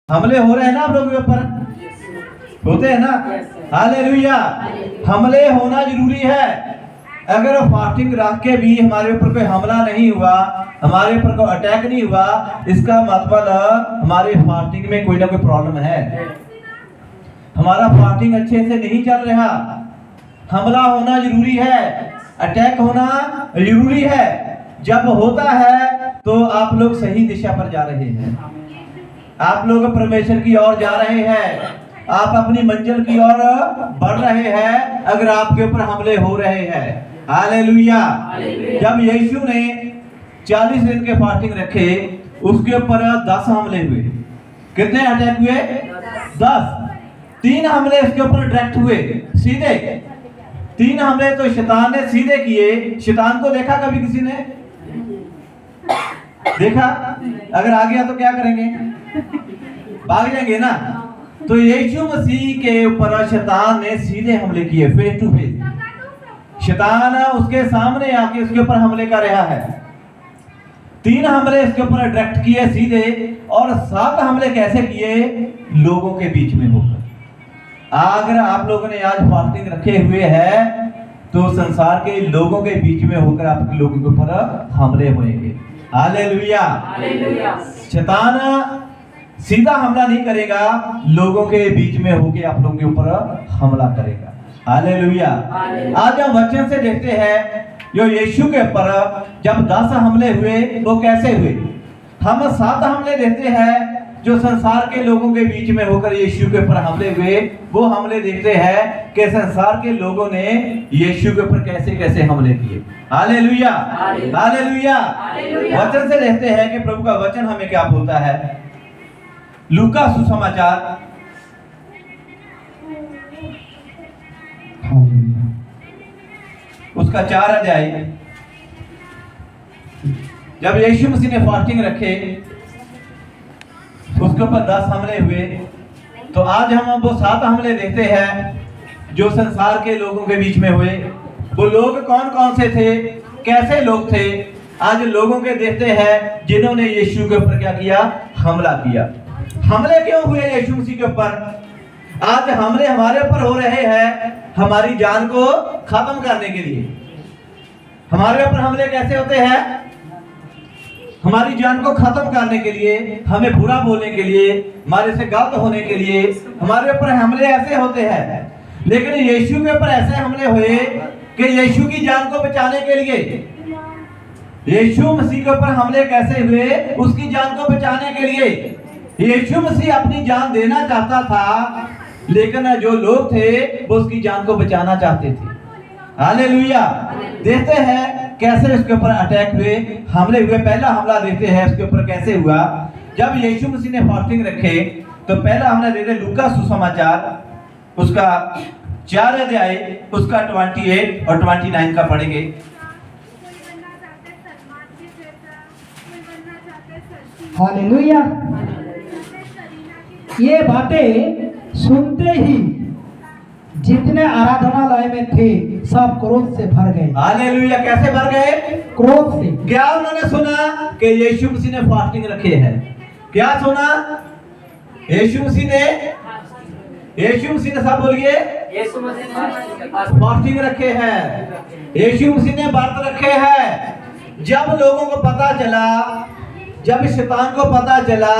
हमले हो रहे हैं ना आप लोगों के ऊपर, होते हैं ना। हालेलुया। हमले होना जरूरी है। अगर फास्टिंग रख के भी हमारे ऊपर कोई हमला नहीं हुआ, हमारे ऊपर कोई अटैक नहीं हुआ, इसका मतलब हमारे फास्टिंग में कोई ना कोई प्रॉब्लम है। हमारा फास्टिंग अच्छे से नहीं चल रहा। हमला होना जरूरी है, अटैक होना जरूरी है। जब होता है तो आप लोग सही दिशा पर जा रहे हैं, आप लोग परमेश्वर की ओर जा रहे हैं, आप अपनी मंजिल की ओर बढ़ रहे हैं। अगर आपके ऊपर हमले हो रहे हैं, हालेलुया। जब यीशु ने 40 दिन के फास्टिंग रखे, उसके ऊपर 10 हमले हुए। कितने अटैक हुए? 10। 3 हमले इसके ऊपर डायरेक्ट हुए, सीधे। 3 हमले तो शैतान ने सीधे किए। शैतान को देखा कभी किसी ने? देखा? अगर आ गया तो क्या करेंगे? भाग जाएंगे ना। तो यीशु मसीह के ऊपर शैतान ने सीधे हमले किए, फेस टू फेस। शैतान उसके सामने आके उसके ऊपर हमले कर रहा है। 3 हमले इसके ऊपर डायरेक्ट किए सीधे, और 7 हमले कैसे किए? लोगों के बीच में होकर। अगर आप लोगों ने आज फास्टिंग रखे हुए हैं तो संसार के लोगों के बीच में होकर आपके लोगों के ऊपर हमले होंगे। हालेलुया। शैतान सीधा हमला नहीं करेगा, लोगों के बीच में होके आप लोगों के ऊपर हमला करेगा। हालेलुया। आज हम वचन से देखते हैं जो यीशु के ऊपर जब 10 हमले हुए वो कैसे हुए। हम 7 हमले देखते हैं जो संसार के लोगों के बीच में होकर यीशु के ऊपर हमले हुए। वो हमले देखते हैं कि संसार के लोगों ने यीशु के ऊपर कैसे कैसे हमले किए। हालेलुया। हालेलुया। वचन से देखते हैं कि प्रभु का वचन हमें क्या बोलता है। लूका सुसमाचार उसका 4 अध्याय। जब यीशु मसीह ने फास्टिंग रखे, उसके ऊपर 10 हमले हुए। तो आज हम वो 7 हमले देखते हैं जो संसार के लोगों के बीच में हुए। वो लोग कौन कौन से थे, कैसे लोग थे, आज लोगों के देखते हैं जिन्होंने यीशु के ऊपर क्या किया? हमला किया। हमले क्यों हुए यीशु मसीह के ऊपर? आज हमले हमारे ऊपर हो रहे हैं हमारी जान को खत्म करने के लिए। हमारे ऊपर हमले कैसे होते हैं? हमारी जान को खत्म करने के लिए, हमें बुरा बोलने के लिए, हमारे से गलत होने के लिए हमारे ऊपर हमले ऐसे होते हैं। लेकिन यीशु के ऊपर ऐसे हमले हुए कि यीशु की जान को बचाने के लिए। यीशु मसीह के ऊपर हमले कैसे हुए? उसकी जान को बचाने के लिए। यीशु मसीह अपनी जान देना चाहता था, लेकिन जो लोग थे वो उसकी जान को बचाना चाहते थे। हालेलुया। देखते हैं कैसे उसके ऊपर अटैक हुए, हमले हुए। पहला हमला देखते हैं उसके ऊपर कैसे हुआ। जब यीशु मसीह ने फास्टिंग रखे तो पहला हमला देखते हैं लूका सुसमाचार उसका 4 अध्याय, उसका 28 और 29 का पढ़ेंगे। हालेलुया। ये बातें सुनते ही जितने आराधनालय में थे सब क्रोध से भर गए। हालेलुया। कैसे भर गए? क्रोध से। क्या उन्होंने सुना? कि यीशु मसीह ने फास्टिंग रखे हैं। क्या सुना? यीशु मसीह ने सब बोलिए, यीशु मसीह ने फास्टिंग रखे हैं, यीशु मसीह ने व्रत रखे हैं। जब लोगों को पता चला, जब शैतान को पता चला,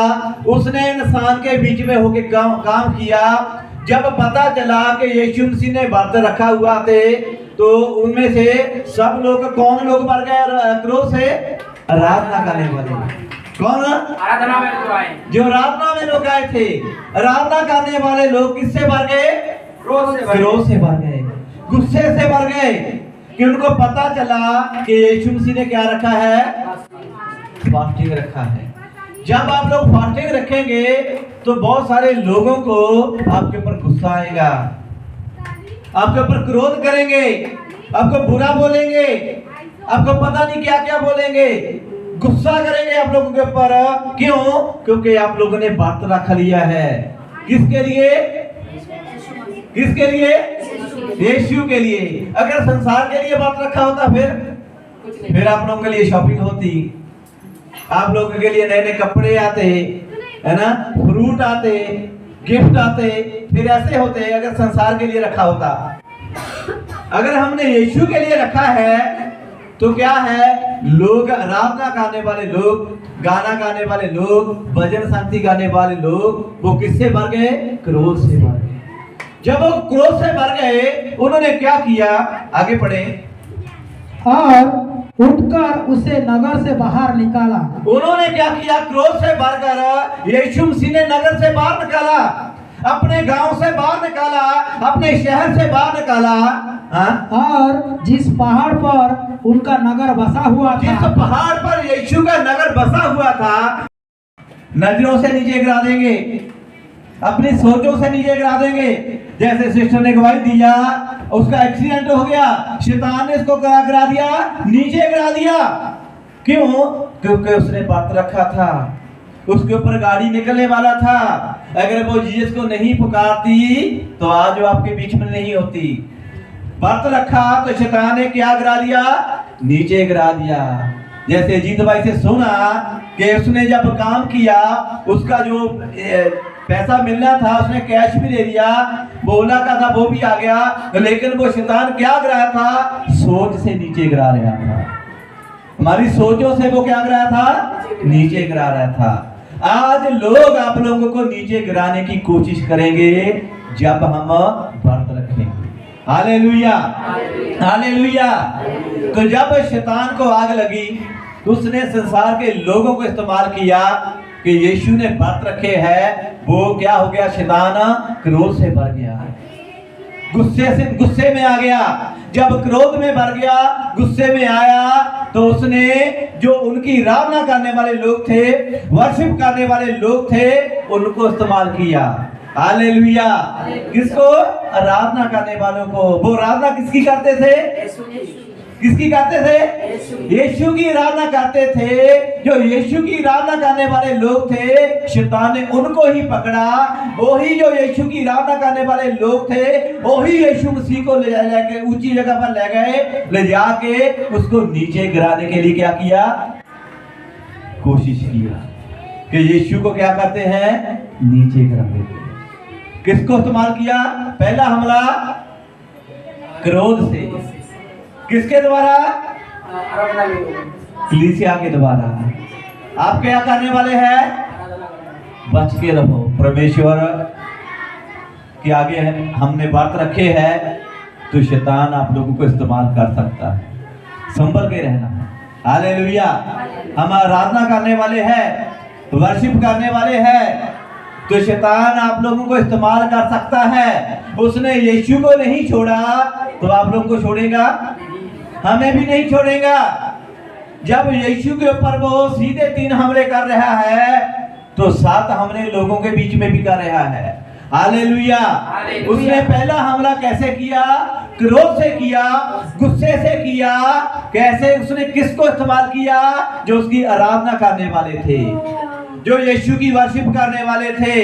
उसने इंसान के बीच में होके काम किया। जब पता चला कि यीशु मसीह ने व्रत रखा हुआ थे, तो उनमें से सब लोग, कौन लोग मर गए क्रोध से? आराधना करने वाले। कौन? आराधना में लोग आए, जो आराधना में लोग आए थे। आराधना करने वाले लोग किससे भर गए? क्रोध से भर गए, गुस्से से भर गए। कि उनको पता चला कि यीशु मसीह ने क्या रखा है? फास्टिंग रखा है। जब आप लोग फास्टिंग रखेंगे तो बहुत सारे लोगों को आपके ऊपर गुस्सा आएगा, आपके ऊपर क्रोध करेंगे, आपको बुरा बोलेंगे, आपको पता नहीं क्या क्या बोलेंगे, गुस्सा करेंगे आप लोगों के ऊपर। क्यों? क्योंकि आप लोगों ने व्रत रख लिया है। किसके लिए? किसके लिए? यीशु के लिए। अगर संसार के लिए व्रत रखा होता फिर आप लोगों के लिए शॉपिंग होती, आप लोगों के लिए नए नए कपड़े आते, है ना, फ्रूट आते, गिफ्ट आते, फिर ऐसे होते अगर संसार के लिए रखा होता। अगर हमने यीशु के लिए रखा है तो क्या है, लोग आराधना करने वाले लोग, गाना गाने वाले लोग, भजन शांति गाने वाले लोग, वो किससे भर गए? क्रोध से भर गए। जब वो क्रोध से भर गए, उन्होंने क्या किया? आगे पढ़े। और उठकर उसे नगर से बाहर निकाला। उन्होंने क्या किया? क्रोध से भरकर यीशु मसीह ने नगर से बाहर निकाला, अपने गांव से बाहर निकाला, अपने शहर से बाहर निकाला। और जिस पहाड़ पर उनका नगर बसा हुआ था, जिस पहाड़ पर यीशु का नगर बसा हुआ था, नजरों से नीचे गिरा देंगे, अपनी सोचों से नीचे गिरा देंगे। जैसे सिस्टर ने गवाही दिया, उसका एक्सीडेंट हो गया, शैतान ने इसको गिरा दिया, नीचे गिरा दिया। क्यों? क्योंकि उसने बात रखा था, उसके ऊपर गाड़ी निकलने वाला था। अगर वो जीसस को नहीं पुकारती तो आज वो आपके बीच में नहीं होती। व्रत रखा तो शैतान ने क्या गिरा दिया? नीचे गिरा दिया। जैसे जीत भाई से सुना कि उसने जब काम किया, उसका जो पैसा मिलना था उसने कैश भी ले लिया, बोला का था वो भी आ गया, लेकिन वो शैतान क्या गिराया था? सोच से नीचे गिरा रहा था। हमारी सोचों से वो क्या गिरा था? नीचे गिरा रहा था। आज लोग आप लोगों को नीचे गिराने की कोशिश करेंगे जब हम व्रत रखेंगे। Hallelujah, hallelujah. तो जब शैतान को आग लगी, उसने संसार के लोगों को इस्तेमाल किया कि यीशु ने व्रत रखे हैं। वो क्या हो गया? शैतान क्रोध से भर गया, गुस्से में आ गया। जब क्रोध में भर गया, गुस्से में आया, तो उसने जो उनकी आराधना करने वाले लोग थे, वर्शिप करने वाले लोग थे, उनको इस्तेमाल किया। हालेलुया। किसको? आराधना करने वालों को। वो आराधना किसकी करते थे? किसकी करते थे? यीशु की आराधना करते थे। जो यीशु की आराधना करने वाले लोग थे, शैतान ने उनको ही पकड़ा। वही जो यीशु की आराधना करने वाले लोग थे, वही यीशु मसीह को ले ऊंची जगह पर ले गए, ले जाके उसको नीचे गिराने के लिए क्या किया? कोशिश किया कि यीशु को क्या करते हैं? नीचे गिरा देते। किसको इस्तेमाल किया? पहला हमला क्रोध से। किसके द्वारा? कलीसिया के द्वारा। आप क्या करने वाले हैं? बच के रहो। परमेश्वर के आगे हमने बात रखे हैं तो शैतान आप लोगों को इस्तेमाल कर सकता है। संभल के रहना। हालेलुया। हम आराधना करने वाले हैं, वर्शिप करने वाले हैं, तो शैतान आप लोगों को इस्तेमाल कर सकता है। उसने यीशु को नहीं छोड़ा तो आप लोगों को छोड़ेगा? हमें भी नहीं छोड़ेगा। जब यीशु के ऊपर वो सीधे 3 हमले कर रहा है, तो 7 हमले लोगों के बीच में भी कर रहा है। हालेलुया। उसने पहला हमला कैसे किया? क्रोध से किया, गुस्से से किया। कैसे? उसने किसको इस्तेमाल किया? जो उसकी आराधना करने वाले थे, जो यीशु की वर्शिप करने वाले थे,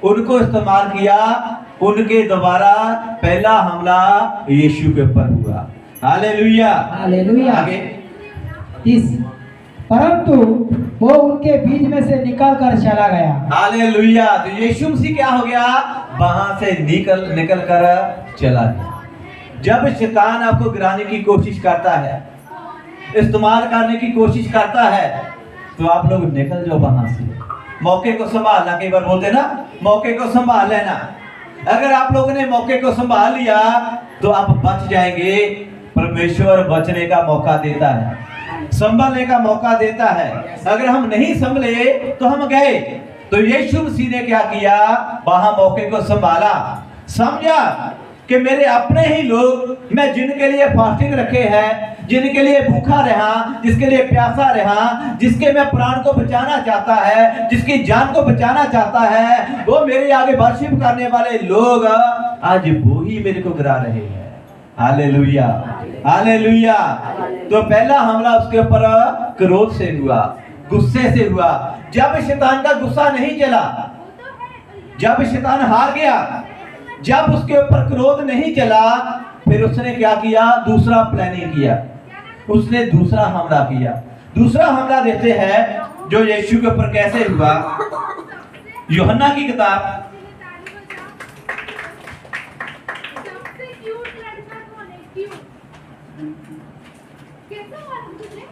उनको इस्तेमाल किया। उनके द्वारा पहला हमला यीशु के ऊपर हुआ। Hallelujah, hallelujah. आगे। परंतु वो उनके बीच में से निकल कर चला गया। हालेलुया। तो यीशु मसीह क्या हो गया? वहां से निकल कर चला गया। जब शैतान आपको गिराने की कोशिश करता है, इस्तेमाल करने की कोशिश करता है, तो आप लोग निकल जाओ वहां से। मौके को संभालना, कई बार बोलते ना, मौके को संभाल लेना। अगर आप लोगों ने मौके को संभाल लिया तो आप बच जाएंगे। परमेश्वर बचने का मौका देता है, संभलने का मौका देता है। अगर हम नहीं संभले तो हम गए। तो यीशु मसीह ने क्या किया? वहां मौके को संभाला, समझा कि मेरे अपने ही लोग, मैं जिनके लिए फास्टिंग रखे हैं, जिनके लिए भूखा रहा, जिसके लिए प्यासा रहा, जिसके मैं प्राण को बचाना चाहता है, जिसकी जान को बचाना चाहता है, वो मेरे आगे वर्शिप करने वाले लोग आज वो ही मेरे को गिरा रहे हैं। Hallelujah, hallelujah. तो पहला हमला उसके ऊपर क्रोध से हुआ, गुस्से से हुआ। जब शैतान का गुस्सा नहीं चला, जब शैतान हार गया, जब उसके ऊपर क्रोध नहीं चला, फिर उसने क्या किया? दूसरा प्लानिंग किया, उसने दूसरा हमला किया। दूसरा हमला देते हैं जो यीशु के ऊपर कैसे हुआ। यूहन्ना की किताब सबसे क्यूट लड़का कौन है? क्यूट कैसा मालूम तुझे?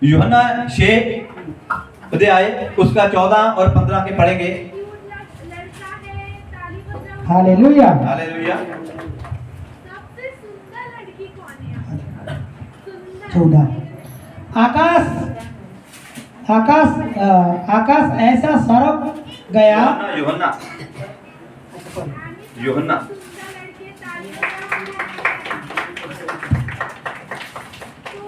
यूहन्ना 6 अध्याय उसका 14 और 15 के पढ़ेंगे। क्यूट लड़का है, ताली बजाओ। हालेलुया। हालेलुया। सबसे सुंदर लड़की कौन है? सुंदर 14 आकाश आकाश आकाश ऐसा सरक गया। यूहन्ना यूहन्ना सुंदर लड़के ताली बजाओ।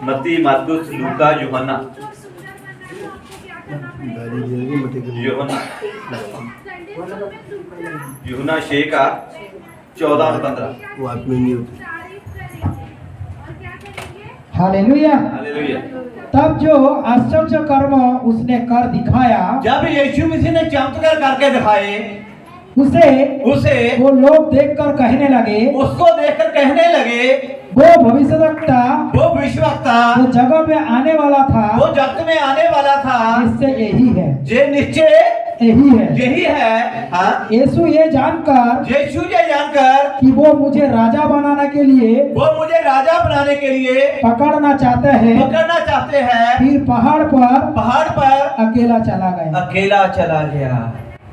मत्ती, मार्कुस, लूका, यूहन्ना। तो सुंदर बनना है तो आपको क्या करना पड़ेगा? यूहन्ना संडे स्कूल में दूसरा यूहन्ना 6 का 14 और 15। वो आप में नहीं होती। तारीफ करेंगे और क्या करेंगे? हालेलुया। हालेलुया। तब जो आश्चर्य कर्म उसने कर दिखाया जब यीशु मसीह ने चमत्कार करके दिखाए, उसे वो लोग देखकर कहने लगे, उसको देखकर कहने लगे, वो भविष्यवक्ता वो विश्ववक्ता जो जगत में आने वाला था, वो जगत में आने वाला था, इससे यही है, जे निश्चय यही है। हाँ, यीशु ये जानकर यीशु ये जानकर कि वो मुझे राजा बनाने के लिए मुझे राजा बनाने के लिए पकड़ना चाहते हैं, फिर पहाड़ पर अकेला चला गया।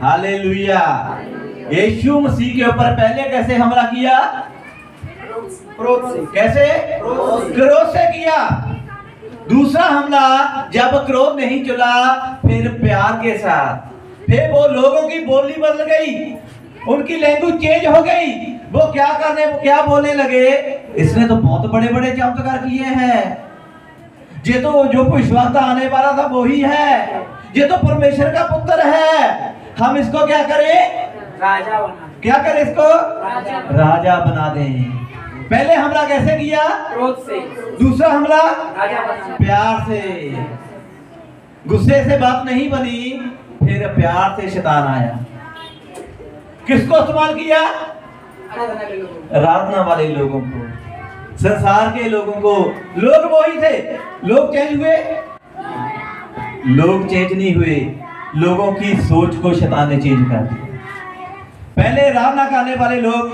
हालेलुया। यीशु मसीह के ऊपर पहले कैसे हमला किया? कैसे? क्रोध से किया। दूसरा हमला जब क्रोध नहीं चला, फिर प्यार के साथ। फिर वो लोगों की बोली बदल गई, उनकी लैंग्वेज चेंज हो गई। वो क्या बोलने लगे, इसने तो बहुत बड़े बड़े चमत्कार किए हैं, ये तो जो विश्वास आने वाला था वो ही है, ये तो परमेश्वर का पुत्र है, हम इसको क्या करें? राजा बना। क्या करें इसको? राजा बना दें। पहले हमला कैसे किया? क्रोध से। दूसरा हमला राजा बना। प्यार से। गुस्से से बात नहीं बनी, फिर प्यार से शैतान आया। किसको इस्तेमाल किया? आराधना वाले लोगों को, संसार के लोगों को। लोग वही थे। लोग चेंज हुए? लोग चेंज नहीं हुए, लोगों की सोच को शैतान ने चेंज कर दिया। पहले आराधना करने वाले लोग,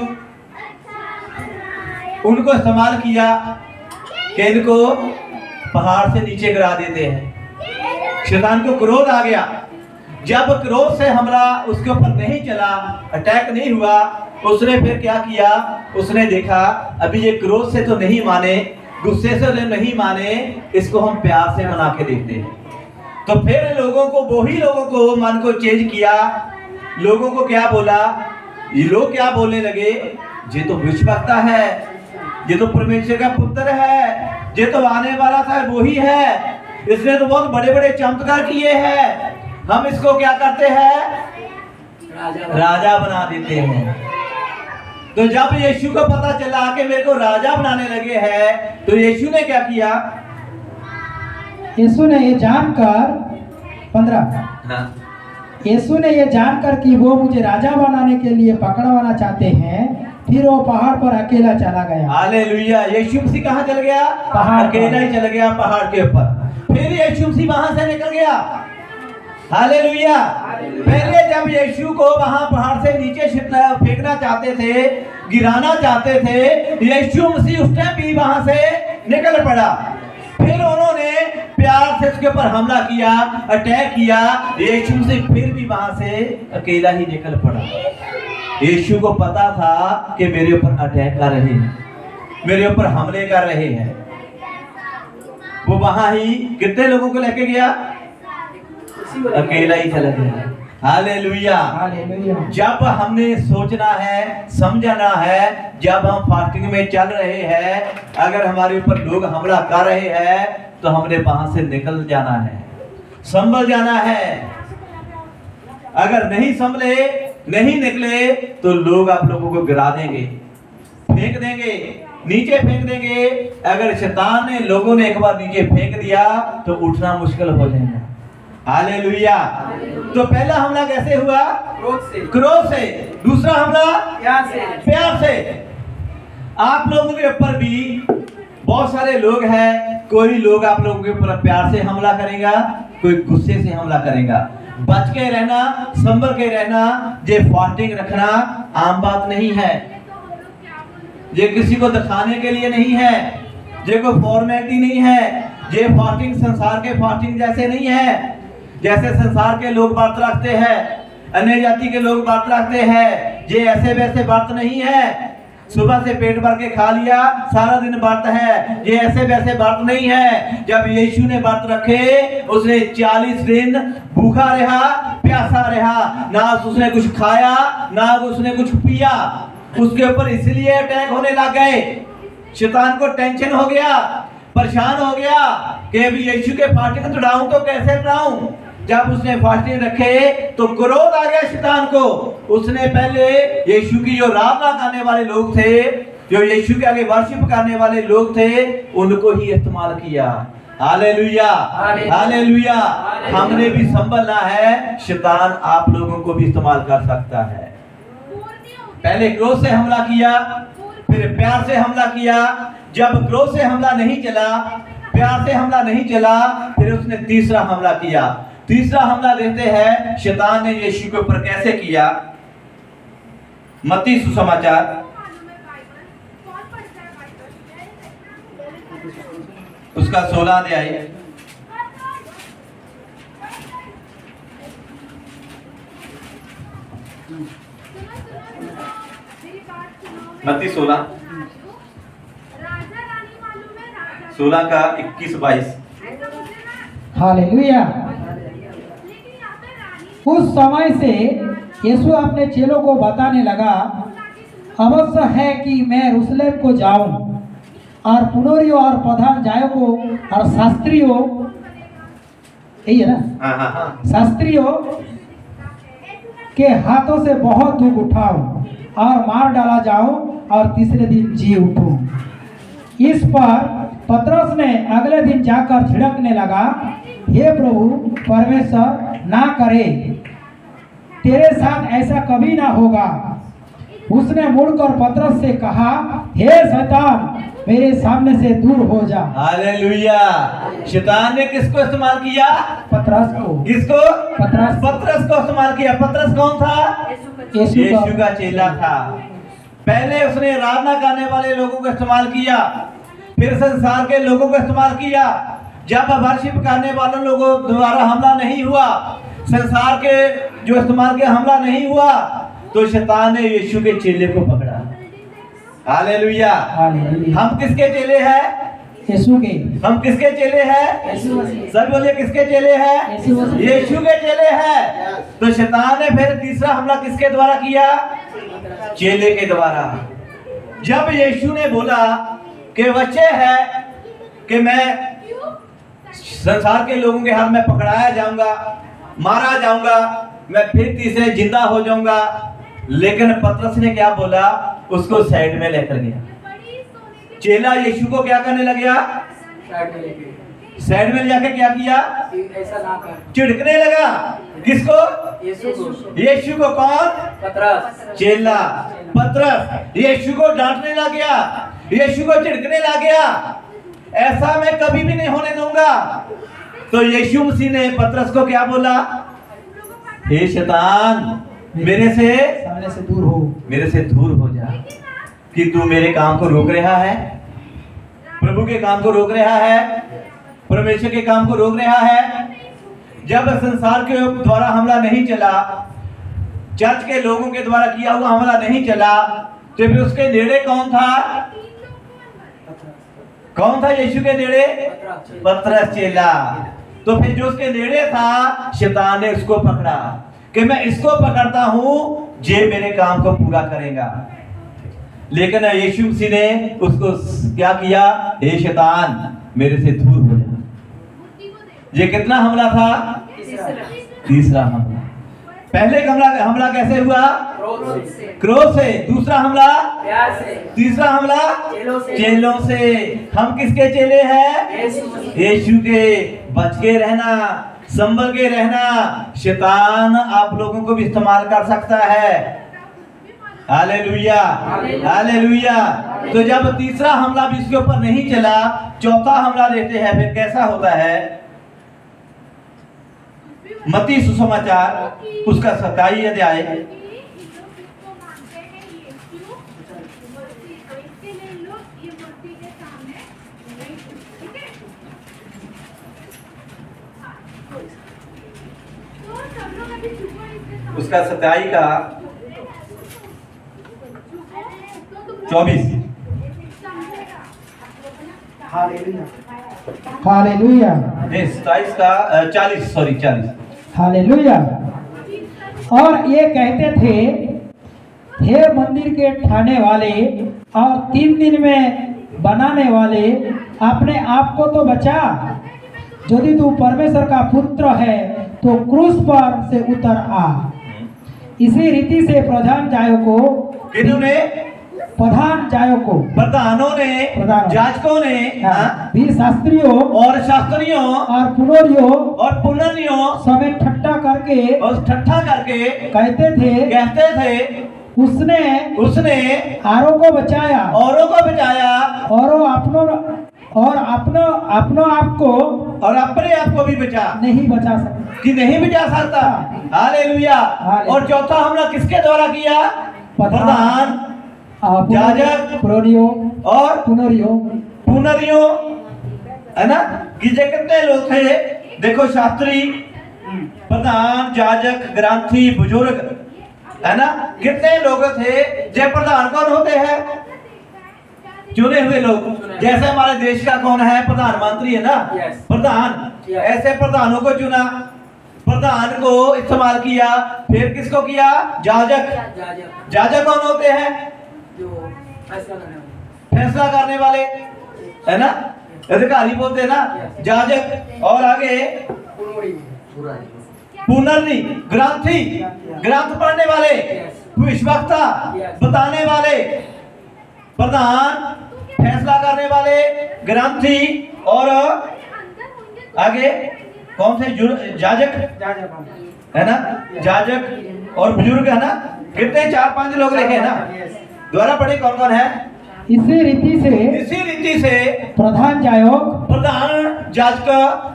उनको इस्तेमाल किया कि इनको पहाड़ से नीचे गिरा देते हैं। शैतान को क्रोध आ गया। जब क्रोध से हमला उसके ऊपर नहीं चला, अटैक नहीं हुआ, उसने फिर क्या किया? उसने देखा अभी ये क्रोध से तो नहीं माने, गुस्से से नहीं माने, इसको हम प्यार से मना के देखते हैं। तो फिर लोगों को मन को चेंज किया। लोगों को क्या बोला? ये लोग क्या बोलने लगे? ये तो विश्ववक्ता है, ये तो परमेश्वर का पुत्र है, ये तो आने वाला था वही है, इसने तो बहुत बड़े बड़े चमत्कार किए हैं, हम इसको क्या करते हैं? राजा बना देते हैं। तो जब यीशु को पता चला कि मेरे को राजा बनाने लगे हैं, तो यीशु ने क्या किया? यीशु ने ये जानकर 15 हाँ। यीशु ने ये जानकर कि वो मुझे राजा बनाने के लिए पकड़वाना चाहते हैं, फिर वो पहाड़ पर अकेला चला गया। हालेलुया। यीशु मसीह कहाँ चल गया? पहाड़ पर। अकेला ही चल गया पहाड़ के ऊपर। फिर यीशु मसीह वहां से निकल गया। हालेलुया। पहले जब यीशु को वहां पहाड़ से नीचे फेंकना चाहते थे, गिराना चाहते थे, यीशु मसीह उस टाइम भी वहां से निकल पड़ा। फिर उन्होंने प्यार से उसके ऊपर हमला किया, अटैक किया। यीशु मसीह फिर भी वहां से अकेला ही निकल पड़ा। यीशु को पता था कि मेरे ऊपर अटैक कर रहे हैं, मेरे ऊपर हमले कर रहे हैं। वो वहां ही कितने लोगों को लेके गया? अकेला ही चला गया। हालेलुया। जब हमने सोचना है, समझना है, जब हम फास्टिंग में चल रहे हैं, अगर हमारे ऊपर लोग हमला कर रहे हैं, तो हमने वहां से निकल जाना है, संभल जाना है। अगर नहीं संभले, नहीं निकले, तो लोग आप लोगों को गिरा देंगे, फेंक देंगे, नीचे फेंक देंगे। अगर शैतान ने, लोगों ने एक बार नीचे फेंक दिया, तो उठना मुश्किल हो जाएगा। हालेलुया। तो पहला हमला कैसे हुआ? क्रोध से। दूसरा हमला प्यार से। आप लोगों के ऊपर भी बहुत सारे लोग हैं, कोई लोग आप लोगों के ऊपर प्यार से हमला करेगा, कोई गुस्से से हमला करेगा। बच के रहना, संभल के रहना, ये फास्टिंग रखना आम बात नहीं है। ये किसी को दिखाने के लिए नहीं है, ये कोई फॉर्मेलिटी नहीं है। ये फास्टिंग संसार के फास्टिंग जैसे नहीं है। जैसे संसार के लोग व्रत रखते हैं, अन्य जाति के लोग व्रत रखते हैं, ये ऐसे वैसे व्रत नहीं है। सुबह से पेट भर के खा लिया, सारा दिन व्रत है, ये ऐसे वैसे व्रत नहीं है। जब यीशु ने व्रत रखे, उसने 40 दिन भूखा रहा, प्यासा रहा, ना उसने कुछ खाया ना उसने कुछ पिया। उसके ऊपर इसलिए अटैक होने लग गए, शैतान को टेंशन हो गया, परेशान हो गया कि अभी यीशु के फास्टिंग तोड़ाऊं तो कैसे तोड़ाऊं। जब उसने फास्टिंग रखे तो क्रोध आ गया शैतान को। उसने पहले यीशु की जो आराधना करने वाले लोग थे, जो यीशु के आगे वर्शिप करने वाले लोग थे, उनको ही इस्तेमाल किया। Hallelujah, hallelujah. हमने भी संभलना है, शैतान आप लोगों को भी इस्तेमाल कर सकता है। पहले क्रोध से हमला किया, फिर प्यार से हमला किया। जब क्रोध से हमला नहीं चला, प्यार से हमला नहीं चला, फिर उसने तीसरा हमला किया। तीसरा हमला देखते हैं शैतान ने यीशु के ऊपर कैसे किया। मत्ती सुसमाचार उसका 16 अध्याय, मत्ती 16 16 का 21-22। हालेलुया। उस समय से यीशु अपने चेलों को बताने लगा, अवश्य है कि मैं यरूशलेम को जाऊं और पुरोहितों और प्रधान जायकों और शास्त्रियों, यही है ना, शास्त्रियों के हाथों से बहुत दुख उठाऊं और मार डाला जाऊं और तीसरे दिन जी उठूं। इस पर पतरस ने अगले दिन जाकर झिड़कने लगा, हे प्रभु परमेश्वर, ना करे, तेरे साथ ऐसा कभी ना होगा। उसने मुड़कर पतरस से कहा, हे शैतान, मेरे सामने से दूर हो जा। हालेलुया। शैतान ने किसको इस्तेमाल किया? पतरस को। किसको? पतरस। पतरस को इस्तेमाल किया। पतरस कौन था? यीशु का चेला था। पहले उसने आराधना करने वाले लोगों को इस्तेमाल किया, फिर संसार के लोगों को इस्तेमाल किया। जब वर्शिप करने वाले लोगों द्वारा हमला नहीं हुआ, संसार के जो इस्तेमाल के हमला नहीं हुआ, तो शैतान ने यीशु के चेले को पकड़ा। हालेलुया। हम किसके चेले हैं? यीशु के। हम किसके चेले हैं? सब बोलिए किसके चेले हैं? यीशु के चेले हैं। तो शैतान ने फिर तीसरा हमला किसके द्वारा किया? चेले के द्वारा। जब यीशु ने बोला कि बच्चे है कि मैं संसार के लोगों के हाथ में पकड़ाया जाऊंगा, मारा जाऊंगा, मैं फिर तीसरे जिंदा हो जाऊंगा, लेकिन पतरस ने क्या बोला? उसको साइड में लेकर गया। चेला यीशु को क्या करने लग गया? साइड में ले जाकर क्या किया? ऐसा ना कर, चिढ़कने लगा। किसको? यीशु को। कौन? पतरस। चेला पतरस यीशु को डांटने लग गया, यीशु को चिढ़कने लग गया। ऐसा मैं कभी भी नहीं होने दूंगा। तो यीशु मसीह ने पतरस को क्या बोला? हे शैतान, मेरे से दूर हो, मेरे से दूर हो जा, कि तू मेरे काम को रोक रहा है, प्रभु के काम को रोक रहा है, परमेश्वर के काम को रोक रहा है। जब संसार के द्वारा हमला नहीं चला, चर्च के लोगों के द्वारा किया हुआ हमला नहीं चला, तो फिर उसके नेड़े कौन था? कौन था यीशु के नेड़े? पतरस चेला। तो फिर जो उसके नेड़े था, शैतान ने उसको पकड़ा कि मैं इसको पकड़ता हूं, जे मेरे काम को पूरा करेगा। लेकिन यीशु मसीह ने उसको क्या किया? हे शैतान, मेरे से दूर हो जा। ये कितना हमला था? तीसरा हमला। पहले हमला कैसे हुआ? क्रोध से। दूसरा हमला प्यार से। तीसरा हमला चेलों से। हम किसके चेले हैं? यीशु के। बच के रहना, संभल के रहना। शैतान आप लोगों को भी इस्तेमाल कर सकता है। Hallelujah, hallelujah. तो जब तीसरा हमला भी इसके ऊपर नहीं चला, चौथा हमला लेते हैं, फिर कैसा होता है? मत्ती सुसमाचार उसका 27 अध्याय जिसको मानते हैं यीशु मसीह, तो इसके लिए लोग ये मसीह के सामने नहीं, ठीक है। हाँ, तो सब लोग अभी झुको इसके सामने। उसका 27 का 24 हालेलुया, नहीं 27 का 40 40 हालेलुया। और ये कहते थे, हे मंदिर के ठाने वाले और 3 दिन में बनाने वाले, अपने आप को तो बचा। यदि तू परमेश्वर का पुत्र है तो क्रूस पर से उतर आ। इसी रीति से प्रधान जायकों किन्होंने? प्रधान जायकों प्रधानों ने, प्रधानों। जाजकों ने, हाँ, भी शास्त्रियों और शास्त्रियों और पुनरियों और पुनरियों समेत ठट्ठा करके और ठट्ठा करके कहते कहते थे उसने औरों को बचाया को बचाया और अपनो आप को और अपने आप को भी बचा नहीं बचा सकता। कि नहीं बचा सकता। हालेलुया। हालेलुया। और चौथा हमला किसके द्वारा किया? प्रधान, याजक, पुनरियों और पुनरियों पुनरियों, है ना? कि ये कितने लोग थे? देखो, शास्त्री, प्रधान, याजक, ग्रंथी, बुजुर्ग, है ना? कितने लोग थे? ये प्रधान कौन होते हैं? चुने हुए लोग। जैसे हमारे देश का कौन है? प्रधानमंत्री है ना? Yes. प्रधान। Yes. ऐसे प्रधानों को चुना, प्रधान को इस्तेमाल किया, फिर किसको किया? याजक। जाजक याजक कौन होते हैं? जो फैसला करने वाले। फैसला करने वाले, है ना? अधिकारी बोलते हैं ना, याजक। और आगे पुनर्नी, ग्रंथी, ग्रंथ पढ़ने वाले, भविष्यवक्ता, बताने वाले, प्रधान, फैसला करने वाले, ग्रंथी, और आगे कौन से? याजक, है ना? याजक और बुजुर्ग, है ना? कितने? 4-5 लोग लिखे हैं ना? द्वारा पढ़े कौन कौन है? इसी रीति से प्रधान जायक, प्रधान जाजक,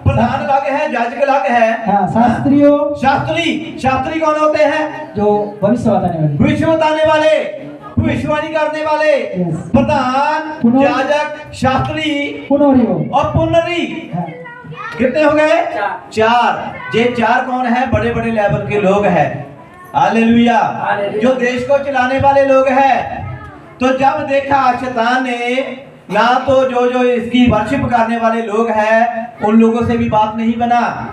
प्रधान अलग है, जाजक अलग है। हाँ, शास्त्री कौन होते हैं? जो भविष्य बताने वाले, भविष्य बताने वाले, भविष्यवाणी करने वाले। Yes. प्रधान, याजक, शास्त्री पुनरियों और पुनरी। हाँ, कितने हो गए? 4। ये 4 कौन है? बड़े बड़े लेवल के लोग हैं। हालेलुया। हालेलुया। जो देश को चलाने वाले लोग हैं। तो जब देखा शैतान ने, ना तो जो इसकी वर्शिप करने वाले लोग हैं उन लोगों से भी बात नहीं बना।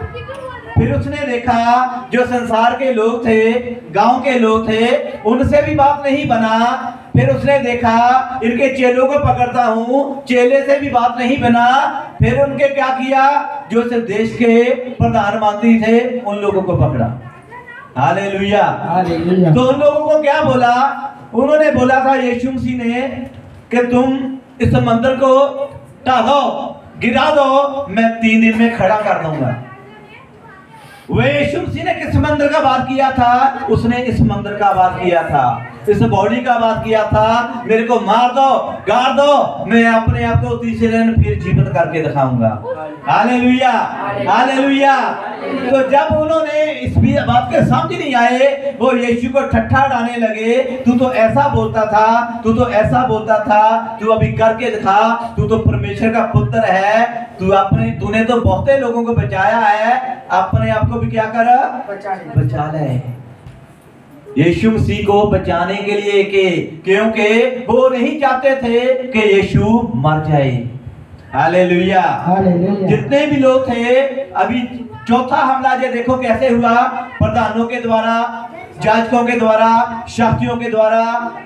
फिर उसने देखा जो संसार के लोग थे, गांव के लोग थे, उनसे भी बात नहीं बना। फिर उसने देखा इनके चेलों को पकड़ता हूँ, चेले से भी बात नहीं बना। फिर उनके क्या किया? जो देश के प्रधानमंत्री थे उन लोगों को पकड़ा। हालेलुया। हालेलुया। तो उन लोगों को क्या बोला? उन्होंने बोला था यीशु मसीह ने कि तुम इस मंदिर को ढा दो, गिरा दो, मैं 3 दिन में खड़ा कर दूंगा। वे यीशु मसीह ने किस मंदिर का बात किया था? उसने इस मंदिर का बात किया था, इस बॉडी का बात किया था। मेरे को मार दो, गाड़ दो, मैं अपने आप को तीसरे दिन फिर जीवित करके दिखाऊंगा। Hallelujah, hallelujah. तो जब उन्होंने इस बात के समझ नहीं आए, वो यीशु को ठट्ठा डालने लगे। तू तो ऐसा बोलता था, तू तो ऐसा बोलता था, तू अभी करके दिखा, तू तो परमेश्वर का पुत्र है, तूने तो बहुते लोगों को बचाया है, अपने आप को भी क्या कर? बचा ले। यीशु मसीह को बचाने के लिए क्योंकि वो नहीं चाहते थे कि यीशु मर जाए। Hallelujah, hallelujah. जितने भी लोग थे, अभी चौथा हमला ये देखो कैसे हुआ? प्रधानों के द्वारा, जाजकों के द्वारा, शास्त्रियों के द्वारा,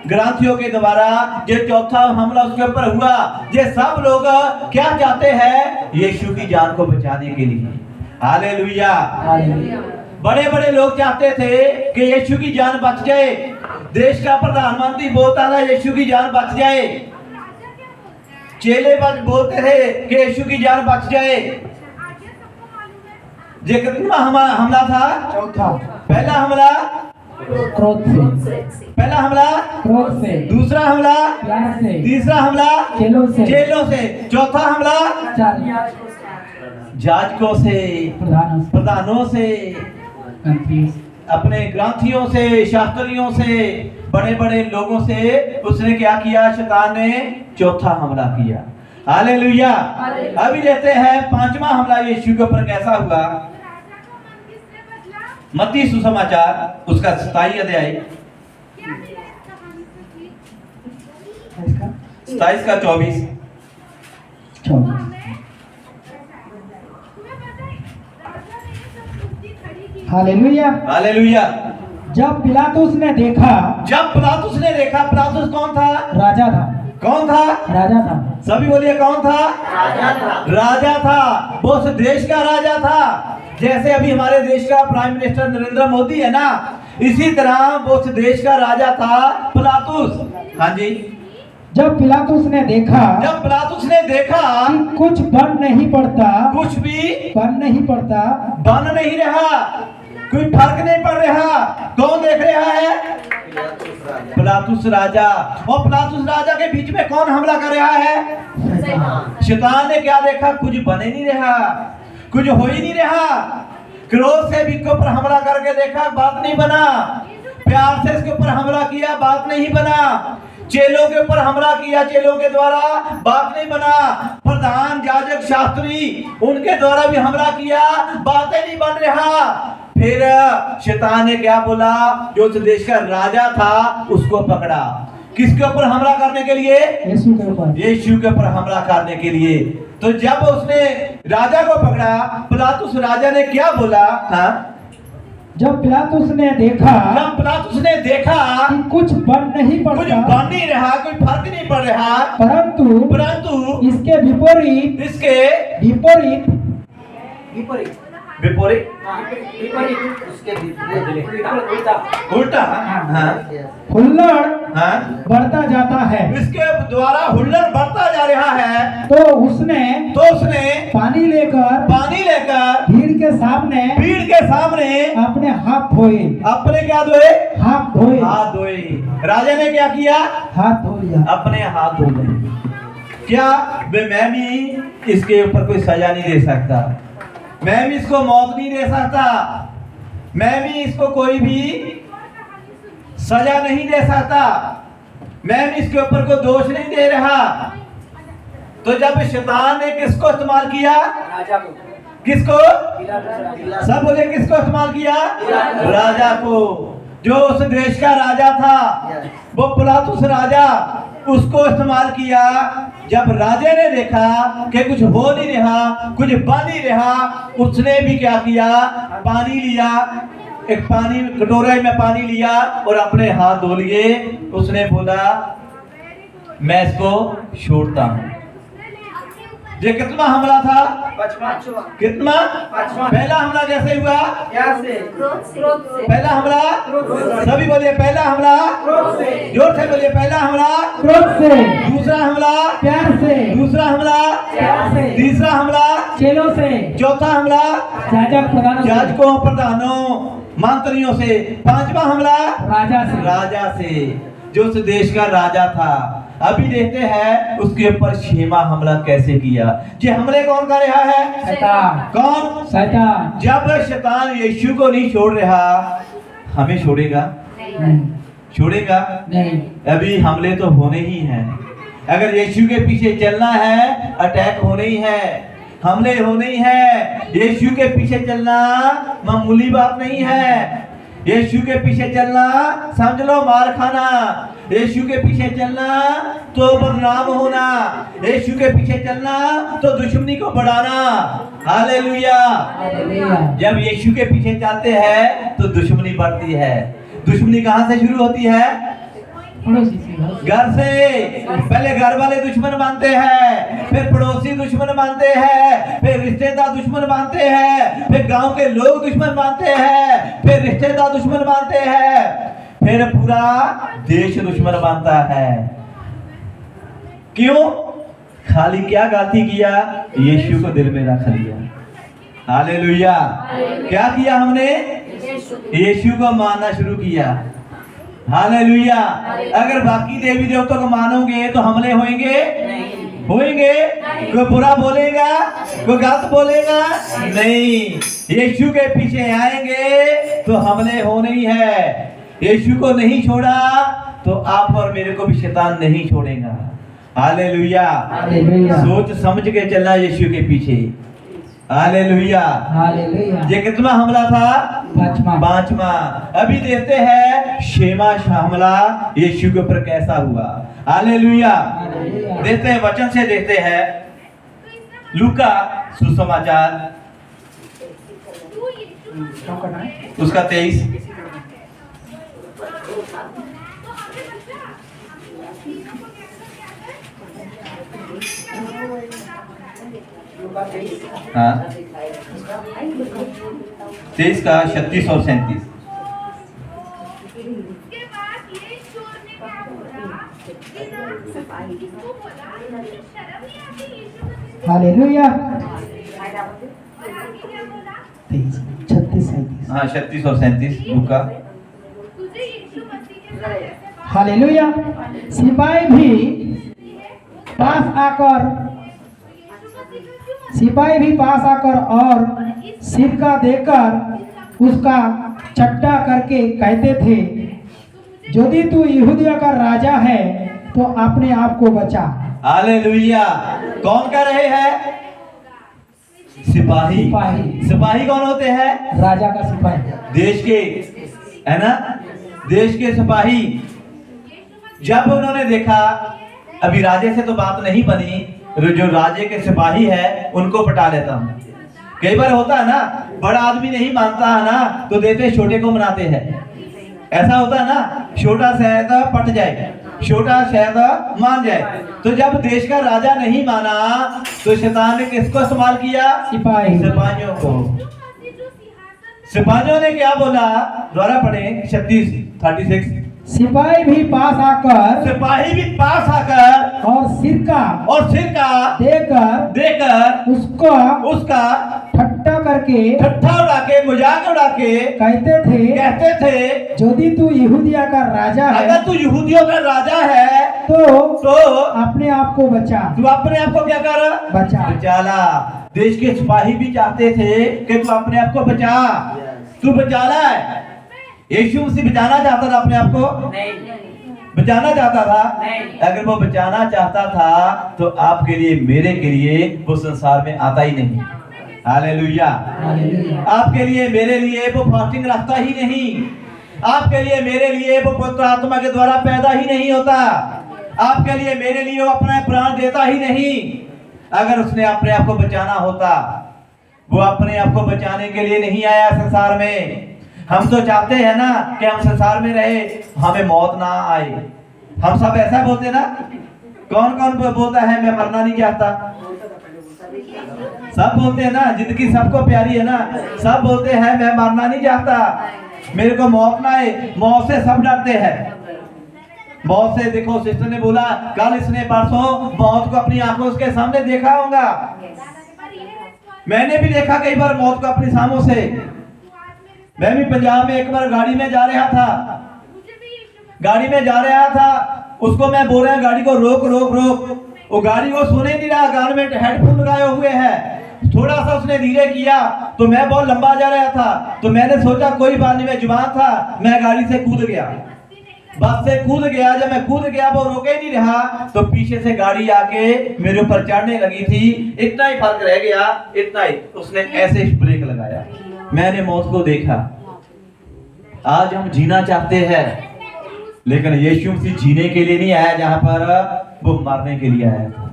ग्रंथियों के द्वारा। ये चौथा हमला उसके ऊपर हुआ। ये सब लोग क्या चाहते हैं? यीशु की जान को बचाने के लिए। हालेलुया। बड़े बड़े लोग चाहते थे कि यीशु की जान बच जाए। देश का प्रधानमंत्री बोलता था यीशु की जान बच जाए। चेले बोलते थे कि यीशु की जान बच जाए। ये कितना हमला था? चौथा। पहला हमला क्रोध से, पहला हमला क्रोध से, दूसरा हमला प्यार से, तीसरा हमला चेलों से, चौथा हमला चार जाजकों से, प्रधानों से। प्रधानों से। अपने ग्रंथियों से, शास्त्रियों से, बड़े बड़े लोगों से उसने क्या किया? शैतान ने चौथा हमला किया। हालेलुया। अभी लेते हैं पांचवा हमला यीशु के ऊपर कैसा हुआ। राजा को मन किसने बदला? मत्ती सुसमाचार उसका 27 अध्याय, क्या मिला इस कहानी से सीख? इसका 27 का 24। वो 24। हमें तुम्हें पता है राजा ने ये सब युक्ति खड़ी की। हालेलुया। हालेलुया। जब पिलातुस ने देखा, जब पिलातुस ने देखा, पिलातुस कौन था? राजा था, कौन था? राजा था। सभी बोलिए कौन था? राजा था। वो उस देश का राजा था। जैसे अभी हमारे देश का प्राइम मिनिस्टर नरेंद्र मोदी है ना, इसी तरह वो उस देश का राजा था पिलातुस। हाँ जी। जब पिलातुस ने देखा जब पिलातुस ने देखा कि कुछ बन नहीं पड़ता, कुछ भी बन नहीं पड़ता, बन नहीं रहा, कोई फर्क नहीं पड़ रहा, कौन देख रहा है? पिलातुस राजा। और पिलातुस राजा के बीच में कौन हमला कर रहा है? शैतान ने क्या देखा? कुछ बन ही नहीं रहा, कुछ हो ही नहीं रहा। क्रोध से भी इसके ऊपर हमला करके देखा, बात नहीं बना। प्यार से इसके ऊपर हमला किया, बात नहीं बना। चेलों के ऊपर हमला किया, चेलों के द्वारा, बात नहीं बना। प्रधान याजक शास्त्री उनके द्वारा भी हमला किया, बातें नहीं बन रहा। फिर शैतान ने क्या बोला? जो उस देश का राजा था उसको पकड़ा। किसके ऊपर हमला करने के लिए? यीशु के ऊपर। यीशु के ऊपर हमला करने के लिए। तो जब उसने राजा को पकड़ा, पिलातुस राजा ने क्या बोला? हाँ, जब पिलातुस ने देखा जब पिलातुस ने देखा कि कुछ बन नहीं कुछ पड़ता, बन नहीं रहा, कोई फर्क नहीं पड़ रहा, परंतु इसके विपरीत इसके विपरीत विपरीत। विपरीत विपरीत उसके विपरीत उल्टा, हाँ हुल्लड़ हाँ, बढ़ता जाता है, इसके द्वारा हुल्लड़ बढ़ता जा रहा है। तो उसने पानी लेकर भीड़ के सामने अपने हाथ धोए। अपने क्या धोए? हाथ धोए। हाथ धोए। राजा ने क्या किया? हाथ धो लिया। अपने हाथ धो लिए। क्या मैं भी इसके ऊपर कोई सजा नहीं दे सकता, मैं भी इसको मौत नहीं दे सकता, मैं भी इसको कोई भी सजा नहीं दे सकता, मैं भी इसके ऊपर कोई दोष नहीं दे रहा। तो जब शैतान ने किसको इस्तेमाल किया? राजा को। किसको? पिलातुस। सब बोले किसको इस्तेमाल किया? राजा को। जो उस देश का राजा था वो पिलातुस राजा, उसको इस्तेमाल किया। जब राजा ने देखा कि कुछ हो नहीं रहा, कुछ बन नहीं रहा, उसने भी क्या किया? पानी लिया, एक पानी कटोरे में पानी लिया और अपने हाथ धो लिए। उसने बोला मैं इसको छोड़ता हूँ। ये कितना हमला था? पांचवा। कितना? पांचवा। पहला हमला कैसे हुआ? क्या से? पहला हमला, सभी बोलिए पहला हमला, जोर से बोलिए पहला हमला, क्रोध से। दूसरा हमला, प्यार से। दूसरा हमला, प्यार से। तीसरा हमला, चेलों से। चौथा हमला, याजक प्रधानों से। याजकों, प्रधानों, मंत्रियों से। पांचवा हमला राजा से। राजा से, जो उस देश का राजा था। अभी देखते हैं उसके ऊपर छेमा हमला कैसे किया। ये हमले कौन कर रहा है? शैतान। कौन? शैतान। जब शैतान यीशु को नहीं छोड़ रहा, हमें छोड़ेगा? नहीं। छोड़ेगा नहीं। अभी हमले तो होने ही हैं। अगर यीशु के पीछे चलना है, अटैक होने ही है, हमले होने ही है। यीशु के पीछे चलना मामूली बात नहीं है। यीशु के पीछे चलना समझ लो मार खाना। यीशु के पीछे चलना तो बदनाम होना। यीशु के पीछे चलना तो दुश्मनी को बढ़ाना। हालेलुया। हालेलुया। जब यीशु के पीछे चलते हैं तो दुश्मनी बढ़ती है। दुश्मनी कहाँ से शुरू होती है? पड़ोसी से। घर से। पहले घर वाले दुश्मन मानते हैं, फिर पड़ोसी दुश्मन मानते हैं, फिर रिश्तेदार दुश्मन मानते हैं, फिर गांव के लोग दुश्मन मानते हैं, फिर रिश्तेदार दुश्मन मानते हैं, फिर पूरा देश दुश्मन मानता है। क्यों? खाली क्या गलती किया? यीशु को दिल में रख लिया। हालेलुया। क्या किया हमने? यीशु को मानना शुरू किया। हालेलुया। अगर बाकी देवी देवताओं को मानोगे तो हमले होंगे होंगे? कोई बुरा बोलेगा, कोई गलत बोलेगा नहीं। यीशु के पीछे आएंगे तो हमले होने ही है। यीशु को नहीं छोड़ा तो आप और मेरे को भी शैतान नहीं छोड़ेगा। हालेलुया। हालेलुया। सोच समझ के चलना यीशु के पीछे। हालेलुया। हालेलुया। ये कितना हमला था? पांचवा। अभी देखते हैं छेवां हमला यीशु के ऊपर कैसा हुआ। हालेलुया। हालेलुया। देखते हैं, वचन से देखते हैं लूका सुसमाचार तू यीशु मसीह उसका 23। तो हमने बच्चा तीनों को क्या कर हाँ 23 का 36 और 37। उसके बाद ये चोर ने क्या बोला कि ना किसको बोला मुझे शर्म नहीं आती यीशु मसीह हालेलुया। और आगे क्या बोला 23, 36, 37। हाँ 36 और 37 लूका। तुझे यीशु मसीह के साथ ऐसे बात हालेलुया। सिपाही भी पास आकर सिपाही भी पास आकर और सिक्का देकर उसका चट्टा करके कहते थे, यदि तू यहूदिया का राजा है तो अपने आप को बचा। हालेलुया। कौन कह रहे हैं? सिपाही। सिपाही। सिपाही कौन होते हैं? राजा का सिपाही। देश के, है ना, देश के सिपाही। जब उन्होंने देखा अभी राजे से तो बात नहीं बनी, जो राजे के सिपाही है उनको पटा लेता हूं। कई बार होता है ना, बड़ा आदमी नहीं मानता है ना तो देते छोटे को मनाते हैं। ऐसा होता है ना, छोटा शायद पट जाए, छोटा शायद मान जाए। तो जब देश का राजा नहीं माना तो शैतान ने किसको इस्तेमाल किया? सिपाही। सिपाहियों को। जो सिंहासन सिपाहियों ने क्या बोला? द्वारा पढ़े 36। सिपाही भी पास आकर सिपाही भी पास आकर और सिक्का देकर उसका ठट्टा करके ठट्ठा उड़ा के, मजाक उड़ा के कहते थे, यदि तू यहूदिया का राजा है अगर तू यहूदियों का राजा है तो अपने आप को बचा। तू अपने आप को क्या कर? बचाला। देश के सिपाही भी चाहते थे कि तू अपने आप को बचा, तू बचाला है। यीशु मसीह बचाना चाहता था अपने आप को? बचाना चाहता था? अगर वो बचाना चाहता था तो आपके लिए, मेरे के लिए वो संसार में आता ही नहीं। हालेलुया। आपके लिए, मेरे लिए वो फास्टिंग रखता ही नहीं। आपके लिए, मेरे लिए वो पवित्र आत्मा के द्वारा पैदा ही नहीं होता। आपके लिए, मेरे लिए वो अपना प्राण देता ही नहीं। अगर उसने अपने आप को बचाना होता, वो अपने आप को बचाने के लिए नहीं आया संसार में। हम तो चाहते हैं ना कि हम संसार में रहे, हमें मौत ना आए। हम सब ऐसा बोलते ना। कौन कौन बोलता है मैं मरना नहीं चाहता? सब बोलते हैं ना, जिंदगी सबको प्यारी है ना। सब बोलते हैं मैं मरना नहीं चाहता, मेरे को मौत ना आए। मौत से सब डरते हैं। मौत से, देखो सिस्टर ने बोला कल, इसने परसों मौत को अपनी आंखों के सामने देखा होगा। मैंने भी देखा कई बार मौत को अपनी सामों से। मैं भी पंजाब में एक बार गाड़ी में जा रहा था, उसको मैं बोल रहा गाड़ी को रोक रोक रोक, वो गाड़ी को सुने नहीं रहा, कान में हेडफोन लगाए हुए है। थोड़ा सा उसने धीरे किया तो मैं बहुत लंबा जा रहा था, तो मैंने सोचा कोई बात नहीं, मैं जुबान था, मैं गाड़ी से कूद गया, बस से कूद गया। जब मैं कूद गया वो रोके नहीं रहा, तो पीछे से गाड़ी आके मेरे ऊपर चढ़ने लगी थी। इतना ही फर्क रह गया, इतना ही। उसने ऐसे ब्रेक लगाया, मैंने मौत को देखा। आज हम जीना चाहते हैं, लेकिन यीशु मसीह जीने के लिए नहीं आया, जहां पर वो मरने के लिए आया था।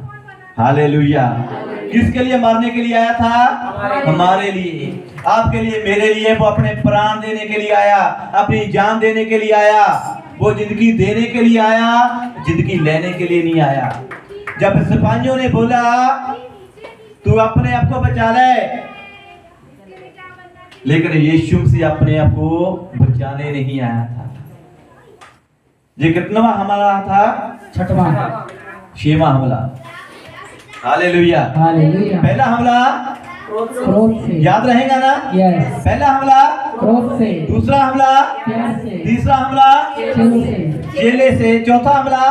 हालेलुया। किसके लिए मरने के लिए आया था? हमारे लिए, आपके लिए, मेरे लिए। वो अपने प्राण देने के लिए आया, अपनी जान देने के लिए आया, वो जिंदगी देने के लिए आया, जिंदगी लेने के लिए नहीं आया। जब सिपाहियों ने बोला तू अपने आप को बचा ले, लेकिन यीशु मसीह अपने आप को बचाने नहीं आया था। ये कितनावा हमला था? छठवां, छेवां हमला। हालेलुया। हालेलुया। पहला हमला क्रोध से, याद रहेगा ना? यस, पहला हमला क्रोध से, दूसरा हमला, प्यार से, तीसरा हमला चेले से, चेले से, चौथा हमला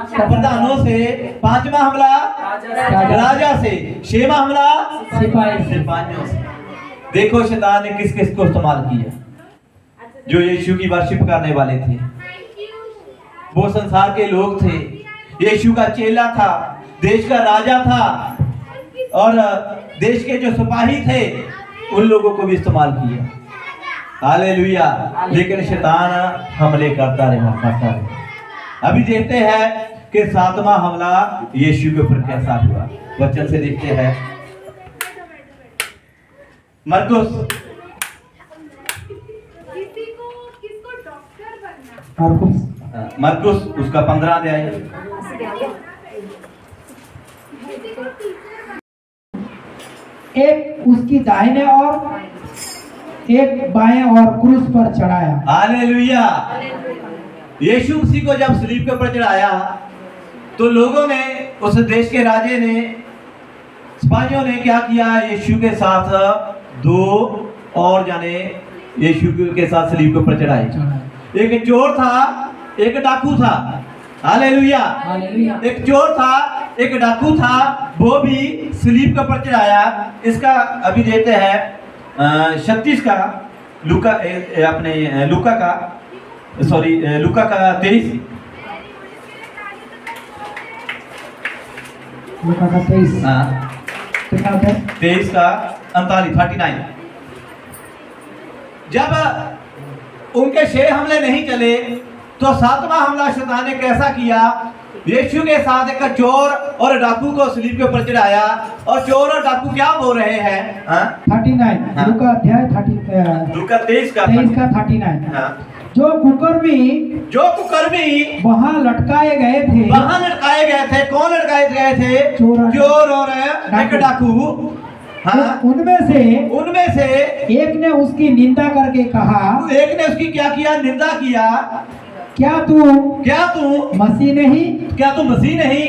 प्रधानों से, पांचवा हमला राजा से, छठवां हमला सिपाही से। सिपाहियों से। देखो शैतान ने किस किस को इस्तेमाल किया। जो यीशु की वर्शिप करने वाले थे, वो संसार के लोग थे, यीशु का चेला था, देश का राजा था, और देश के जो सिपाही थे उन लोगों को भी इस्तेमाल किया। हालेलुया। लेकिन शैतान हमले करता रहा। अभी देखते हैं कि सातवां हमला यीशु के ऊपर कैसा हुआ। वचन से देखते हैं मरकुस किसको डॉक्टर बनना। मार्कुस मरकुस उसका 15 अध्याय। एक उसकी दाहिने और एक बाएं और क्रूस पर चढ़ाया। हालेलुया। यीशु मसीह को जब सलीब के ऊपर चढ़ाया तो लोगों ने, उस देश के राजे ने, सिपाहियों ने क्या किया, यीशु के साथ 2 और जाने यीशु के साथ सलीब के ऊपर चढ़ाए। एक चोर था, एक डाकू था। हालेलुया। हालेलुया। एक चोर था, एक डाकू था, वो भी सलीब के ऊपर चढ़ाया। इसका अभी देते हैं 36 का, लूका अपने लूका का 23। लूका का 23 हाँ, कितना होता है? 23 का 39। जब उनके 6 हमले नहीं चले तो 7वां हमला शैतान ने कैसा किया, यीशु के साथ एक चोर और डाकू को सलीब के ऊपर चढ़ाया। और चोर और डाकू क्या बोल रहे हैं? 39 हाँ। लूका अध्याय 30 लूका 23 का 39। हाँ। जो कुकर्मी जो कुकर्मी वहां लटकाए गए थे, वहां लटकाए गए थे। कौन लटकाए गए थे? चोर और एक डाकू। हाँ। उनमें से एक ने उसकी निंदा करके कहा, एक ने उसकी क्या किया? निंदा किया। क्या तू मसीह नहीं? क्या तू मसीह नहीं?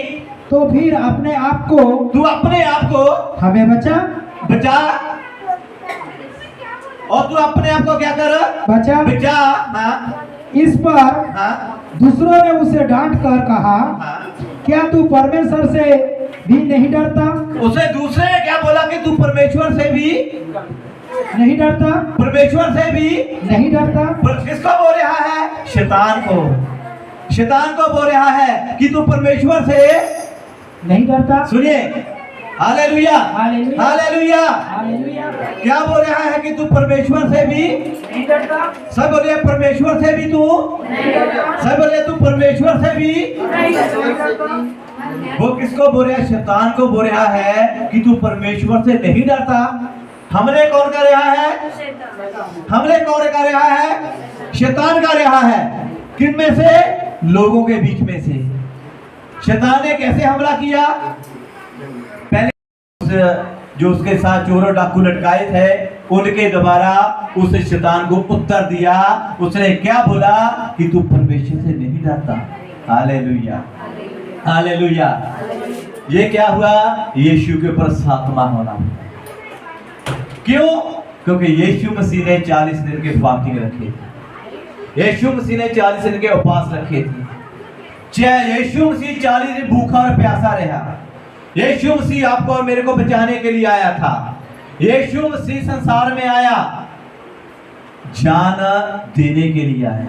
तो फिर अपने आप को तू अपने आप को हमें बचा। और तू अपने आप को क्या कर? बचा। हाँ। इस पर हाँ। दूसरों ने उसे डांट कर कहा, हाँ। क्या तू परमेश्वर से भी नहीं डरता? उसे दूसरे ने क्या बोला कि तू परमेश्वर से भी नहीं डरता? परमेश्वर से भी नहीं डरता? किसको बोल रहा है? शैतान को बोल रहा है कि तू परमेश्वर से नहीं डरता। सुनिए, हालेलुया, हालेलुया। हालेलुया। हालेलुया। क्या बोल रहा है कि तू परमेश्वर से भी नहीं डरता। सब बोलिए परमेश्वर से भी तू सब बोलिए तू परमेश्वर से भी। वो किसको बोल रहा है? शैतान को बोल रहा है कि तू परमेश्वर से नहीं डरता। हमले कौन कर रहा है? हमले कौन कर रहा है? शैतान कर रहा है। किन में से? लोगों के बीच में से। शैतान ने कैसे हमला किया? पहले जो उसके साथ चोर और डाकू लटकाए थे उनके द्वारा उस शैतान को उत्तर दिया। उसने क्या बोला कि तू परमेश्वर से नहीं डरता। Hallelujah, hallelujah. ये क्या हुआ? यीशु के ऊपर 7वां होना। क्यों? क्योंकि यीशु मसीह ने 40 दिन के फास्टिंग रखे थे। यीशु मसीह ने 40 दिन के उपवास रखे थे। यीशु मसीह 40 दिन भूखा और प्यासा रहा। यीशु मसीह आपको और मेरे को बचाने के लिए आया था। यीशु मसीह संसार में आया, जान देने के लिए आया।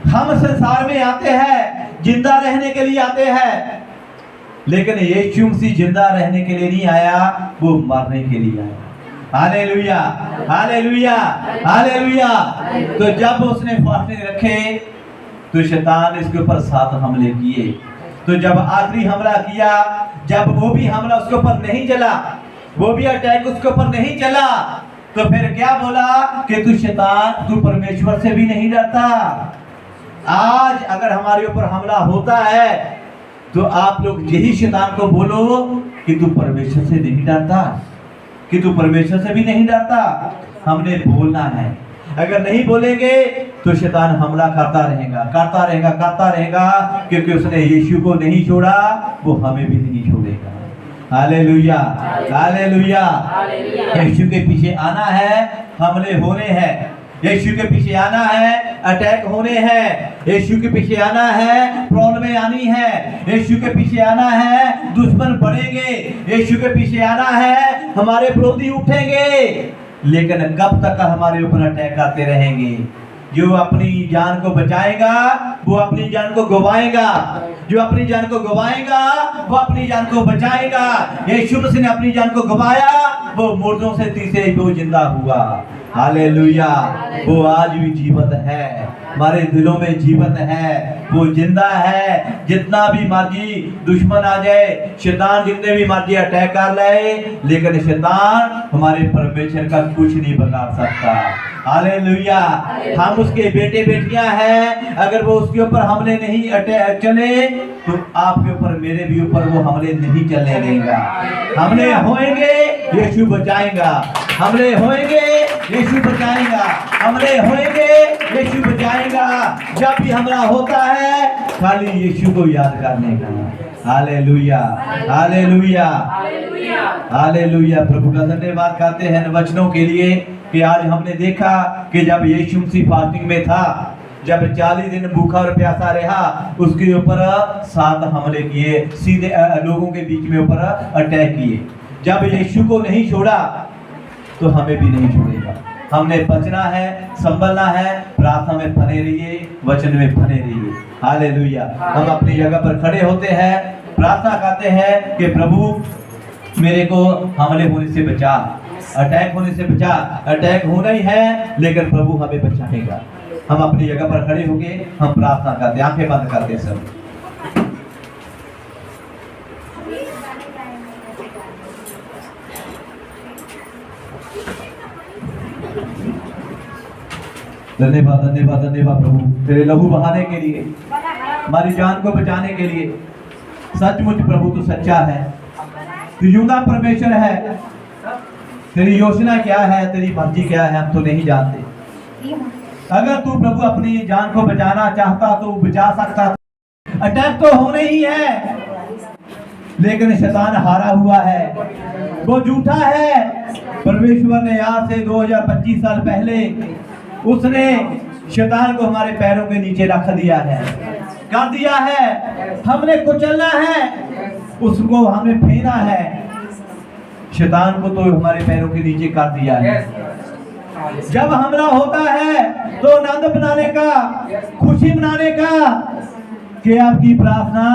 हम संसार में आते हैं जिंदा रहने के लिए आते हैं, लेकिन यीशु मसीह जिंदा रहने के लिए नहीं आया, वो मरने के लिए आया। Hallelujah, hallelujah, hallelujah. तो जब उसने फास्टिंग रखे तो शैतान इसके ऊपर 7 हमले किए। तो जब आखिरी हमला किया, जब वो भी हमला उसके ऊपर नहीं चला, वो भी अटैक उसके ऊपर नहीं चला, तो फिर क्या बोला कि तू शैतान, तू परमेश्वर से भी नहीं डरता। आज अगर हमारे ऊपर हमला होता है तो आप लोग यही शैतान को बोलो कि तू परमेश्वर से नहीं डरता, कि तू परमेश्वर से भी नहीं डरता। हमने बोलना है। अगर नहीं बोलेंगे तो शैतान हमला करता रहेगा, करता रहेगा, करता रहेगा, क्योंकि उसने यीशु को नहीं छोड़ा, वो हमें भी नहीं छोड़ेगा। Hallelujah, hallelujah. यीशु के पीछे आना है, हमले होने हैं। यीशु के पीछे आना है, अटैक होने हैं। यीशु के पीछे आना है, प्रॉब्लमें आनी है। यीशु के पीछे आना है, दुश्मन बढ़ेंगे। यीशु के पीछे आना है, हमारे विरोधी उठेंगे। लेकिन कब तक हमारे ऊपर अटैक आते रहेंगे? जो अपनी जान को बचाएगा वो अपनी जान को गवाएगा, जो अपनी जान को गवाएगा वो अपनी जान को बचाएगा। यीशु मसीह ने अपनी जान को गवाया, वो मुर्दों से तीसरे वो जिंदा हुआ। हालेलुया। वो आज भी जीवित है, हमारे दिलों में जीवित है, वो जिंदा है। जितना भी मर्जी दुश्मन आ जाए, शैतान जितने भी मर्जी अटैक कर ले, लेकिन शैतान हमारे परमेश्वर का कुछ नहीं बिगाड़ सकता। हालेलुया। हम उसके बेटे बेटियां हैं। अगर वो उसके ऊपर हमले नहीं अटैक चले, तो आपके ऊपर मेरे भी ऊपर वो हमले नहीं चलने देगा। हमले होंगे, यीशु बचाएगा। हमले होंगे, यीशु बचाएगा। हमले होंगे, यीशु बचाएगा। जब भी हमला होता है, खाली यीशु को याद करने का। Hallelujah, hallelujah, hallelujah. प्रभु का धन्यवाद करते हैं वचनों के लिए कि आज हमने देखा कि जब यीशु मसीह फास्टिंग में था, जब 40 दिन भूखा और प्यासा रहा, उसके ऊपर 7 हमले किए, सीधे लोगों के बीच में ऊपर अटैक किए। जब यीशु को नहीं छोड़ा तो हमें भी नहीं छोड़ेगा। हमने बचना है, संभलना है, प्रार्थना में बने रहिए, वचन में बने रहिए। हालेलुया। हम अपनी जगह पर खड़े होते हैं, प्रार्थना करते हैं कि प्रभु मेरे को हमले होने से बचा, अटैक होने से बचा। अटैक होना ही है, लेकिन प्रभु हमें बचाएगा। हम अपनी जगह पर खड़े होके हम प्रार्थना करते, आंखें बंद करते सब। धन्यवाद, धन्यवाद, धन्यवाद प्रभु तेरे लहू बहाने के लिए, हमारी जान को बचाने के लिए। सचमुच प्रभु तू सच्चा है, तू जिंदा परमेश्वर है। तेरी योजना क्या है, तेरी मर्जी क्या है, हम तो नहीं जानते। अगर तू प्रभु अपनी जान को बचाना चाहता तो बचा सकता। अटैक तो होने ही है, लेकिन शैतान हारा हुआ है, वो झूठा है। परमेश्वर ने आज से 2025 साल पहले उसने शैतान को हमारे पैरों के नीचे रख दिया है, कर दिया है। हमने कुचलना है, उसको हमें फेंकना है। शैतान को तो हमारे पैरों के नीचे कर दिया है। जब हमला होता है तो आनंद बनाने का, खुशी मनाने का कि आपकी प्रार्थना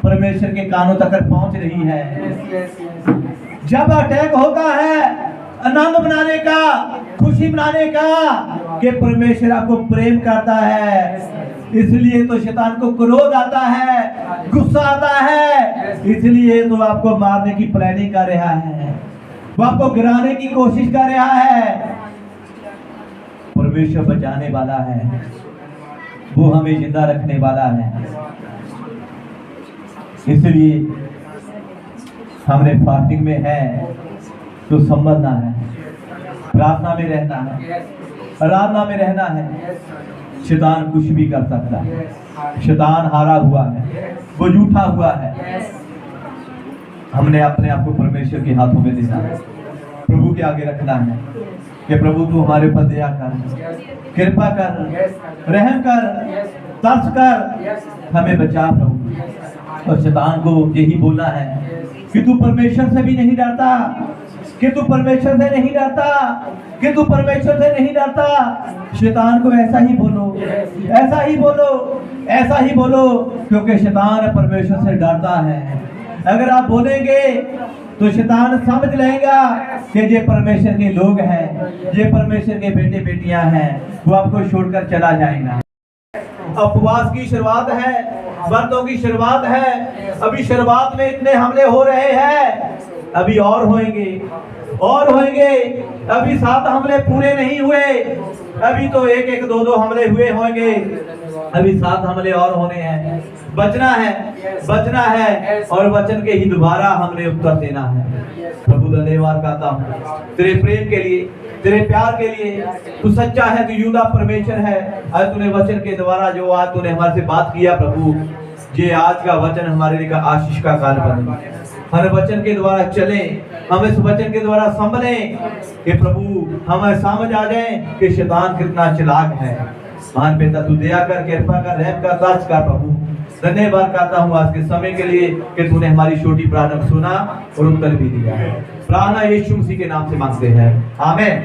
परमेश्वर के कानों तक पहुंच रही है। जब अटैक होता है, आनंद मनाने का, खुशी मनाने का कि परमेश्वर आपको प्रेम करता है। इसलिए तो शैतान को क्रोध आता है, गुस्सा आता है, इसलिए तो आपको मारने की प्लानिंग कर रहा है, वो आपको गिराने की कोशिश कर रहा है। परमेश्वर बचाने वाला है, वो हमें जिंदा रखने वाला है। इसलिए हमने फास्टिंग में है तो संभलना है, प्रार्थना में रहना है, आराधना में रहना है। शैतान कुछ भी कर सकता है, शैतान हारा हुआ है, वो झूठा हुआ है। हमने अपने आप को परमेश्वर के हाथों में देना है, प्रभु के आगे रखना है कि प्रभु तू हमारे ऊपर दया कर, कृपा कर, रहम कर, तरस कर, हमें बचा प्रभु। और शैतान को यही बोलना है कि तू परमेश्वर से भी नहीं डरता, कि तू परमेश्वर से नहीं डरता, कि तू परमेश्वर से नहीं डरता। शैतान को ऐसा ही बोलो, ऐसा ही बोलो, ऐसा ही बोलो, क्योंकि शैतान परमेश्वर से डरता है। अगर आप बोलेंगे तो शैतान समझ लेगा कि ये परमेश्वर के लोग हैं, ये परमेश्वर के बेटे बेटियां हैं, वो आपको छोड़कर चला जाएगा। उपवास की शुरुआत है, व्रतों की शुरुआत है। अभी शुरुआत में इतने हमले हो रहे हैं, अभी और होंगे, और होंगे। अभी 7 हमले पूरे नहीं हुए, अभी तो 1-1, 2-2 हमले हुए होंगे, अभी 7 हमले और होने हैं। बचना है, बचना है, और वचन के ही दोबारा हमने उत्तर देना है। प्रभु धन्यवाद करता हूँ तेरे प्रेम के लिए, तेरे प्यार के लिए। तू सच्चा है, तू जिंदा परमेश्वर है। आज तूने वचन के द्वारा जो आज तूने हमारे से बात किया प्रभु, ये आज का वचन हमारे लिए का आशीष का काल बने। हर वचन के द्वारा चले, हम इस वचन के द्वारा संभले कि प्रभु हमें समझ आ जाए कि शैतान कितना चालाक है। महान पिता तू दया कर, कृपा कर, रहम कर, दर्श कर प्रभु। धन्यवाद करता हूँ आज के समय के लिए कि तूने हमारी छोटी प्रार्थना सुना और उत्तर भी दिया है। प्रार्थना यीशु मसीह के नाम से मांगते हैं, आमीन।